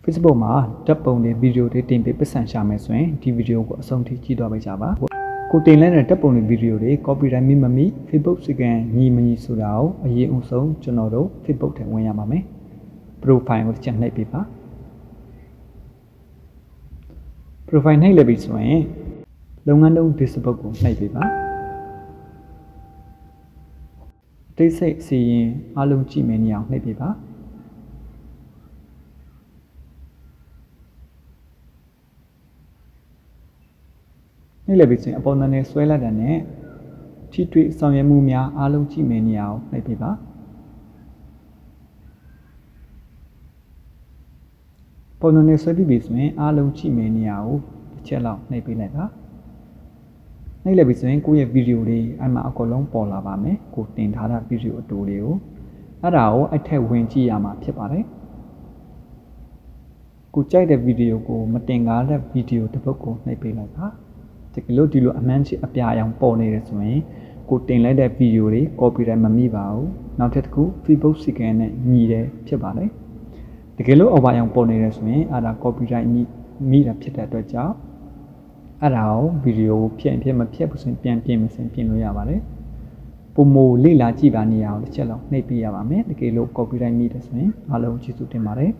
Facebook မှာဓာတ်ပုံတွေဗီဒီယိုတွေတင်ပေးပတ်စံရှာမယ်ဆိုရင်ဒီဗီဒီယိုကိုအဆုံးထိကြည့်တော့ပေးကြပါကိုတင်လိုက်တဲ့ဓာတ်ပုံတွေဗီဒီယိုတွေ copyright မိမမိ Facebook စကန်ညီမညီဆိုတာကိုအရေးအဆုံးကျွန်တော်တို့ Facebook ထဲဝင်ရပါမယ် profile ကိုချက်နှိပ်ပေးပါ profile နှိပ်လိုက်ပြီဆိုရင်လုပ်ငန်းတုံး Facebook ကိုနှိပ်ပေးပါတိတ်ဆိတ်စီရင်အားလုံးကြည့်မယ်နေအောင်နှိပ်ပေးပါနေ့လည်ပြီဆိုရင်အပေါ်နာနဲ့ဆွဲလိုက်တဲ့နဲ့ထိတွေ့ဆောင်ရွက်မှုများအားလုံးကြည့်မယ်နေအောင်နှိပ်ပေးပါပေါ်နာနဲ့ဆွဲပြီးပြီဆိုရင်အားလုံးကြည့်မယ်နေအောင်တစ်ချက်လောက်နှိပ်ပေးလိုက်ပါနှိပ်လိုက်ပြီဆိုရင်ကိုယ့်ရဲ့ဗီဒီယိုတွေအဲ့မှာအကုန်လုံးပေါ်လာပါမယ်ကိုတင်ထားတဲ့ဗီဒီယိုအတူတွေကိုအဲ့ဒါကိုအဲ့ထက်ဝင်ကြည့်ရမှာဖြစ်ပါတယ်ကိုကြိုက်တဲ့ဗီဒီယိုကိုမတင်ကားတဲ့ဗီဒီယိုတစ်ပုဒ်ကိုနှိပ်ပေးလိုက်ပါတကယ်လို့ဒီလိုအမှန်ချအပြာရောင်ပေါ်နေတယ်ဆိုရင်ကိုတင်လိုက်တဲ့ဗီဒီယိုတွေ copyright မမိပါဘူးနောက်ထပ်တစ်ခု Facebook စီကံနဲ့ညီတယ်ဖြစ်ပါတယ်တကယ်လို့ over ရောင်ပေါ်နေတယ်ဆိုရင်အဲ့ဒါ copyright မိတာဖြစ်တဲ့အတွက်ကြောင့်အဲ့ဒါကိုဗီဒီယိုဖြည့်မဖြည့်ဘူးဆိုရင်ပြန်ပြင်မစင်ပြင်လို့ရပါတယ်ပုံမလေ့လာကြည့်ပါနေရအောင်တစ်ချက်လောက်နှိပ်ပြရပါမယ်တကယ်လို့ copyright မိတယ်ဆိုရင်အားလုံးကျေးဇူးတင်ပါတယ်